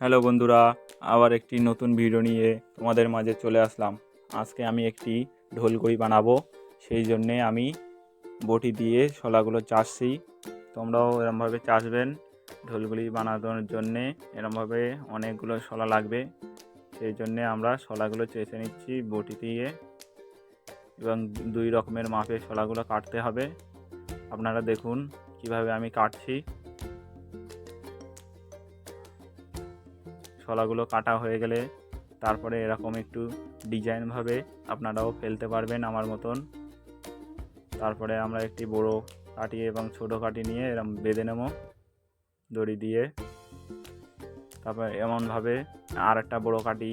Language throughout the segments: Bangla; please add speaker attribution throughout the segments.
Speaker 1: হ্যালো বন্ধুরা, আবার একটি নতুন ভিডিও নিয়ে তোমাদের মাঝে চলে আসলাম। আজকে আমি একটি ঢোলগড়ি বানাবো, সেই জন্যে আমি বটি দিয়ে শলাগুলো চাষছি। তোমরাও এরমভাবে চাষবেন। ঢোলগড়ি বানানোর জন্যে এরমভাবে অনেকগুলো শলা লাগবে, সেই জন্যে আমরা শলাগুলো চেঁচে নিচ্ছি বটি দিয়ে, এবং দুই রকমের মাপে শলাগুলো কাটতে হবে। আপনারা দেখুন কিভাবে আমি কাটছি। শলাগুলো কাটা হয়ে গেলে তারপরে এরকম একটু ডিজাইনভাবে আপনারাও ফেলতে পারবেন আমার মতন। তারপরে আমরা একটি বড় কাঠি এবং ছোট কাঠি নিয়ে এরকম বেঁধে নেব দড়ি দিয়ে। তারপরে এমনভাবে আর একটা বড় কাঠি,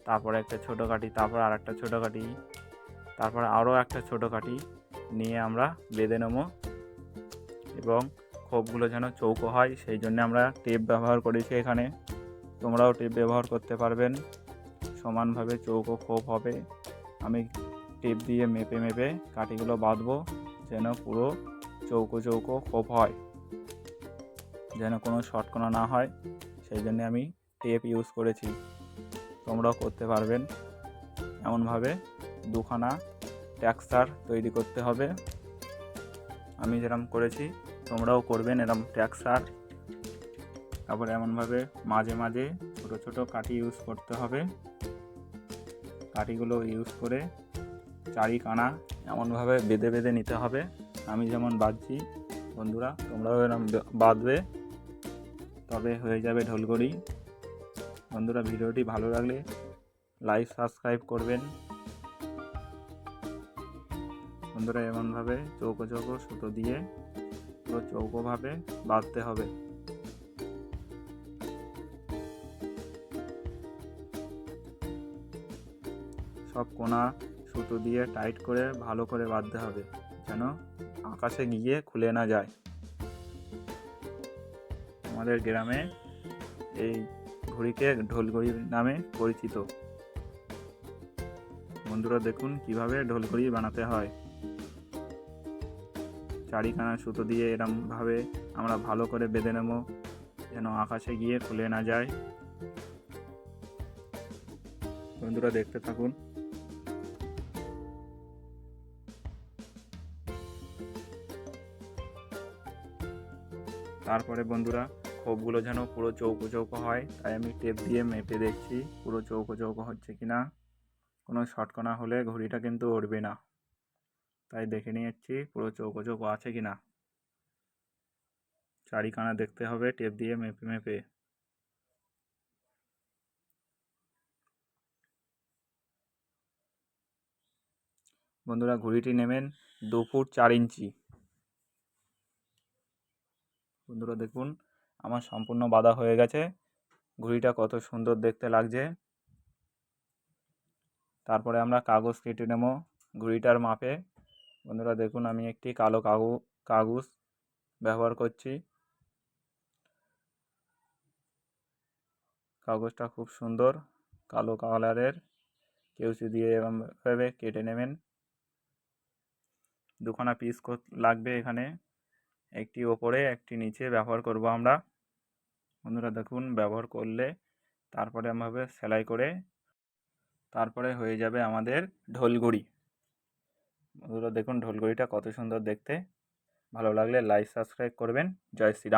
Speaker 1: তারপরে একটা ছোট কাঠি, তারপর আর একটা ছোট কাঠি, তারপর আরও একটা ছোট কাঠি নিয়ে আমরা বেঁধে নেব। এবং খোপগুলো যেন চৌকো হয় সেই জন্য আমরা টেপ ব্যবহার করেছি এখানে। তোমরাও টেপ ব্যবহার করতে পারবেন, সমানভাবে চৌকো খোপ হবে। আমি টেপ দিয়ে মেপে মেপে কাঠিগুলো বাঁধবো যেন পুরো চৌকো চৌকো খোপ হয়, যেন কোনো শর্টকোনা না হয়, সেই জন্য আমি টেপ ইউজ করেছি। তোমরাও করতে পারবেন। এমনভাবে দুখানা ট্যাক্সার তৈরি করতে হবে। আমি যেরকম করেছি তোমরাও করবেন এরকম ট্যাক্সার। তারপরে এমনভাবে মাঝে মাঝে ছোট ছোট কাঠি ইউজ করতে হবে। কাঠিগুলো ইউজ করে চারিকানা এমনভাবে বেঁধে বেঁধে নিতে হবে। আমি যেমন বাঁধছি বন্ধুরা, তোমরাও এরকম বাঁধবে, তবে হয়ে যাবে ঢোলগড়ি। বন্ধুরা, ভিডিওটি ভালো লাগলে লাইক সাবস্ক্রাইব করবেন। বন্ধুরা, এমনভাবে চৌকো চৌকো সুতো দিয়ে পুরো চৌকোভাবে বাঁধতে হবে। সব কোনা সুতো দিয়ে টাইট করে ভালো করে বাঁধতে হবে, যেন আকাশে গিয়ে খুলে না যায়। আমাদের গ্রামে এই ঘড়িকে ঢোলগড়ি নামে পরিচিত। বন্ধুরা দেখুন কিভাবে ঢোলগড়ি বানাতে হয়। চারিখানা সুতো দিয়ে এরমভাবে আমরা ভালো করে বেঁধে নেব যেন আকাশে গিয়ে খুলে না যায়। বন্ধুরা দেখতে থাকুন। তারপরে বন্ধুরা, খোপগুলো যেন পুরো চৌকো চৌকো হয়, তাই আমি টেপ দিয়ে মেপে দেখছি পুরো চৌকো চৌকো হচ্ছে কিনা। কোনো শর্টকোনা হলে ঘড়িটা কিন্তু উড়বে না, তাই দেখে নিচ্ছি পুরো চৌকো চৌকো আছে কিনা। চারিখানা দেখতে হবে টেপ দিয়ে মেপে মেপে। বন্ধুরা, ঘড়িটি নেবেন 2 ফুট 4 ইঞ্চি। বন্ধুরা দেখুন আমার সম্পূর্ণ বাঁধা হয়ে গেছে। ঘড়িটা কত সুন্দর দেখতে লাগছে। তারপরে আমরা কাগজ কেটে নেব ঘড়িটার মাপে। বন্ধুরা দেখুন আমি একটি কালো কাগজ ব্যবহার করছি। কাগজটা খুব সুন্দর কালো কালারের, কেউচি দিয়ে এভাবে কেটে নেবেন। দুখানা পিস লাগবে এখানে, একটি ওপরে একটি নিচে ব্যবহার করব আমরা। বন্ধুরা দেখুন ব্যবহার করলে তারপরে এভাবে সেলাই করে তারপরে হয়ে যাবে আমাদের ঢোলগড়ি। বন্ধুরা দেখুন ঢোলগড়িটা কত সুন্দর দেখতে। ভালো লাগলে লাইক সাবস্ক্রাইব করবেন। জয় শ্রীরাম।